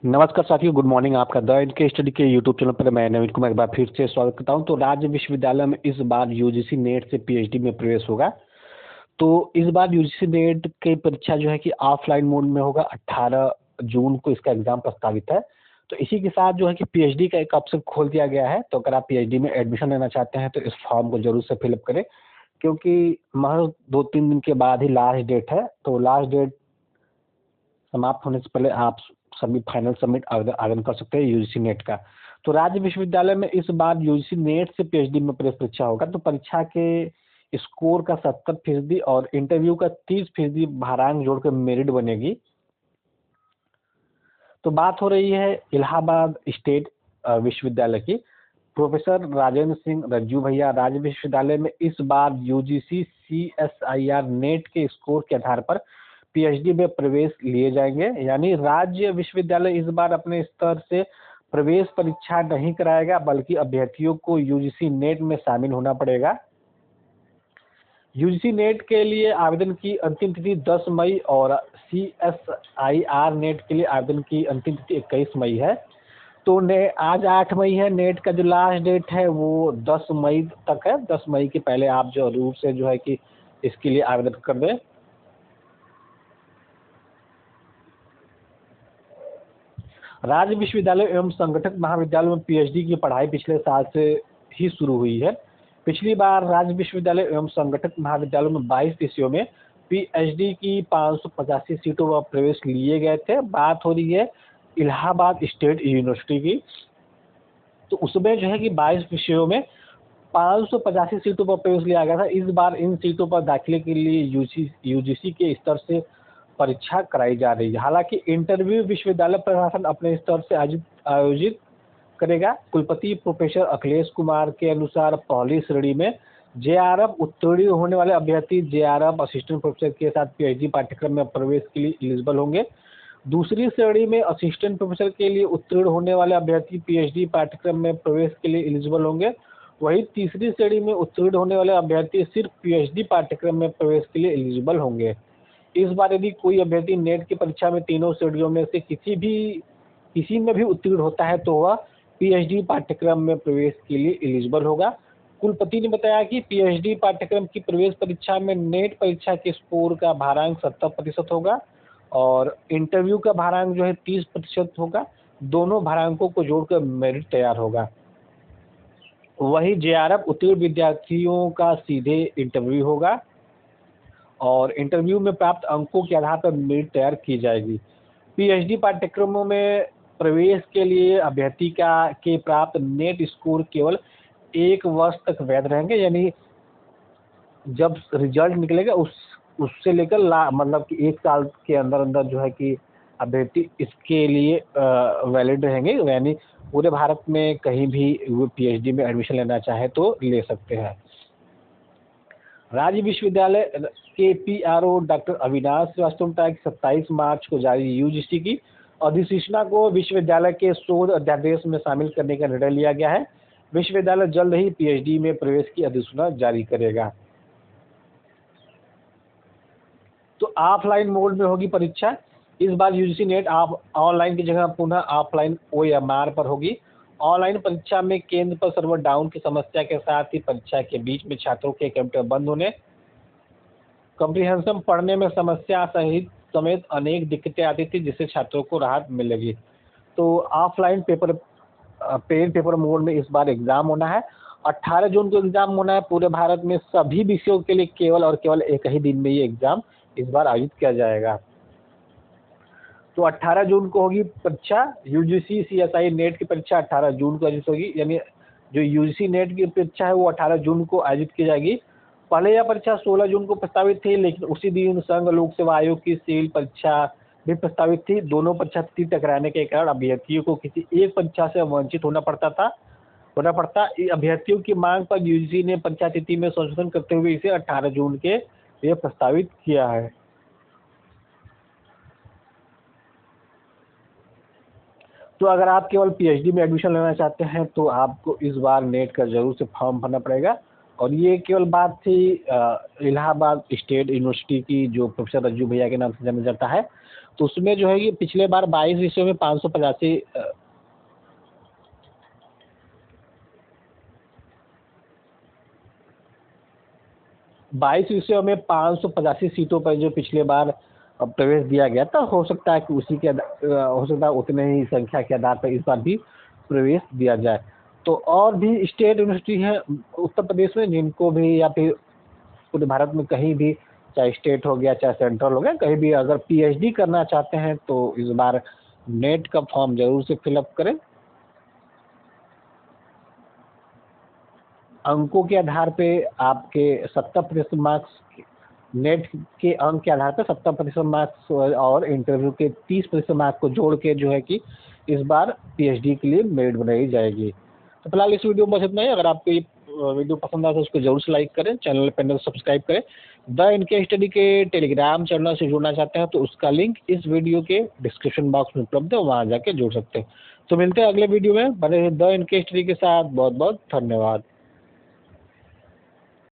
नमस्कार साथियों, good morning. आपका द एनके स्टडी के यूट्यूब चैनल पर मैं नवीन कुमार एक बार फिर से स्वागत करता हूं। तो राज्य विश्वविद्यालय में इस बार यूजीसी नेट से पीएचडी में प्रवेश होगा। तो इस बार यूजीसी नेट की परीक्षा जो है कि ऑफलाइन मोड में होगा। 18 जून को इसका एग्जाम प्रस्तावित है। तो इसी के साथ जो है कि पीएचडी का एक ऑप्शन खोल दिया गया है। तो अगर आप पीएचडी में एडमिशन लेना चाहते हैं तो इस फॉर्म को जरूर से फिलअप करें, क्योंकि महज 2-3 दिन के बाद ही लास्ट डेट है। तो लास्ट डेट समाप्त होने से पहले आप सभी फाइनल सबमिट आवेदन कर सकते हैं यूजीसी नेट का। तो राज्य विश्वविद्यालय में इस बार यूजीसी नेट से पीएचडी में प्रवेश परीक्षा होगा। तो परीक्षा के स्कोर का 70% और इंटरव्यू का 30% भारांक जोड़कर मेरिट बनेगी। तो बात हो रही है इलाहाबाद स्टेट विश्वविद्यालय की। प्रोफेसर राजेंद्र सिंह रज्जू भैया राज्य विश्वविद्यालय में इस बार यूजीसी CSIR नेट के स्कोर के आधार पर पीएचडी में प्रवेश लिए जाएंगे। यानी राज्य विश्वविद्यालय इस बार अपने स्तर से प्रवेश परीक्षा नहीं कराएगा, बल्कि अभ्यर्थियों को यूजीसी नेट में शामिल होना पड़ेगा। यूजीसी नेट के लिए आवेदन की अंतिम तिथि 10 मई और CSIR नेट के लिए आवेदन की अंतिम तिथि 21 मई है। तो आज 8 मई है। नेट का जो लास्ट डेट है वो 10 मई तक है। 10 मई के पहले आप जरूर से जो है कि इसके लिए आवेदन कर दें। राज्य विश्वविद्यालय एवं संगठक महाविद्यालय में पीएचडी की पढ़ाई पिछले साल से ही शुरू हुई है। पिछली बार राज्य विश्वविद्यालय एवं संगठक महाविद्यालयों में 22 विषयों में पीएचडी की 585 सीटों पर प्रवेश लिए गए थे। बात हो रही है इलाहाबाद स्टेट यूनिवर्सिटी की। तो उसमें जो है कि 22 विषयों में 585 सीटों पर प्रवेश लिया गया था। इस बार इन सीटों पर दाखिले के लिए यूजीसी के स्तर से परीक्षा कराई जा रही है। हालांकि इंटरव्यू विश्वविद्यालय प्रशासन अपने स्तर से आयोजित करेगा। कुलपति प्रोफेसर अखिलेश कुमार के अनुसार पहली श्रेणी में जेआरएफ उत्तीर्ण होने वाले अभ्यर्थी जेआरएफ असिस्टेंट प्रोफेसर के साथ पीएचडी पाठ्यक्रम में प्रवेश के लिए एलिजिबल होंगे। दूसरी श्रेणी में असिस्टेंट प्रोफेसर के लिए उत्तीर्ण होने वाले अभ्यर्थी पीएचडी पाठ्यक्रम में प्रवेश के लिए एलिजिबल होंगे। वहीं तीसरी श्रेणी में उत्तीर्ण होने वाले अभ्यर्थी सिर्फ पीएचडी पाठ्यक्रम में प्रवेश के लिए एलिजिबल होंगे। इस बार यदि कोई अभ्यर्थी नेट की परीक्षा में तीनों श्रेणियों में से किसी में भी उत्तीर्ण होता है तो वह पीएचडी पाठ्यक्रम में प्रवेश के लिए एलिजिबल होगा। कुलपति ने बताया कि पीएचडी पाठ्यक्रम की प्रवेश परीक्षा में नेट परीक्षा के स्कोर का भारांक 70% होगा और इंटरव्यू का भारांक जो है 30% होगा। दोनों भारांकों को जोड़कर मेरिट तैयार होगा। वही जेआरएफ उत्तीर्ण विद्यार्थियों का सीधे इंटरव्यू होगा और इंटरव्यू में प्राप्त अंकों के आधार पर मेरिट तैयार की जाएगी। पीएचडी पाठ्यक्रमों में प्रवेश के लिए अभ्यर्थी के प्राप्त नेट स्कोर केवल 1 वर्ष तक वैध रहेंगे। यानी जब रिजल्ट निकलेगा उससे लेकर मतलब कि 1 साल के अंदर अंदर जो है कि अभ्यर्थी इसके लिए वैलिड रहेंगे। यानी पूरे भारत में कहीं भी पीएचडी में एडमिशन लेना चाहे तो ले सकते हैं। राज्य विश्वविद्यालय के पीआरओ डॉक्टर अविनाश श्रीवास्तव ने बताया कि 27 मार्च को जारी यूजीसी की अधिसूचना को विश्वविद्यालय के शोध अध्यादेश में शामिल करने का निर्णय लिया गया है। विश्वविद्यालय जल्द ही पीएचडी में प्रवेश की अधिसूचना जारी करेगा। तो ऑफलाइन मोड में होगी परीक्षा। इस बार यूजीसी नेट ऑनलाइन की जगह पुनः ऑफलाइन OMR पर होगी। ऑनलाइन परीक्षा में केंद्र पर सर्वर डाउन की समस्या के साथ ही परीक्षा के बीच में छात्रों के कंप्यूटर बंद होने, कॉम्प्रिहेंशन पढ़ने में समस्या समेत अनेक दिक्कतें आती थी, जिससे छात्रों को राहत मिलेगी। तो ऑफलाइन पेन पेपर मोड में इस बार एग्जाम होना है। 18 जून को एग्जाम होना है। पूरे भारत में सभी विषयों के लिए केवल और केवल एक ही दिन में ये एग्जाम इस बार आयोजित किया जाएगा। तो 18 जून को होगी परीक्षा। यूजीसी CSI नेट की परीक्षा 18 जून को आयोजित होगी। यानी जो यूजीसी नेट की परीक्षा है वो 18 जून को आयोजित की जाएगी। पहले यह परीक्षा 16 जून को प्रस्तावित थी, लेकिन उसी दिन संघ लोक सेवा आयोग की सिविल परीक्षा भी प्रस्तावित थी। दोनों परीक्षा तिथि टकराने के कारण अभ्यर्थियों को किसी एक परीक्षा से वंचित होना पड़ता। अभ्यर्थियों की मांग पर यूजीसी ने परीक्षा तिथि में संशोधन करते हुए इसे 18 जून के लिए प्रस्तावित किया है। तो अगर आप केवल पीएचडी में एडमिशन लेना चाहते हैं तो आपको इस बार नेट का जरूर से फॉर्म भरना पड़ेगा। और ये केवल बात थी इलाहाबाद स्टेट यूनिवर्सिटी की, जो प्रोफेसर रज्जू भैया के नाम से जाना जाता है। तो उसमें जो है कि पिछले बार 22 विषयों में 585 22 विषयों में 585 सीटों पर जो पिछले बार प्रवेश दिया गया था, हो सकता है कि हो सकता है उतने ही संख्या के आधार पर इस बार भी प्रवेश दिया जाए। तो और भी स्टेट यूनिवर्सिटी हैं उत्तर प्रदेश में, जिनको भी या फिर पूरे भारत में कहीं भी, चाहे स्टेट हो गया चाहे सेंट्रल हो गया, कहीं भी अगर पीएचडी करना चाहते हैं तो इस बार नेट का फॉर्म जरूर से फिलअप करें। अंकों के आधार पे आपके 70% मार्क्स, नेट के अंक के आधार पर 70% मार्क्स और इंटरव्यू के 30% मार्क्स को जोड़ के जो है कि इस बार पीएचडी के लिए मेरिट बनाई जाएगी। तो फिलहाल इस वीडियो में बस इतना ही। अगर आपको ये वीडियो पसंद आया तो उसको जरूर से लाइक करें, चैनल पर सब्सक्राइब करें। द इनके स्टडी के टेलीग्राम चैनल से जुड़ना चाहते हैं तो उसका लिंक इस वीडियो के डिस्क्रिप्शन बॉक्स में उपलब्ध है, वहाँ जाके जुड़ सकते हैं। तो मिलते हैं अगले वीडियो में बने द इनके स्टडी के साथ। बहुत बहुत धन्यवाद।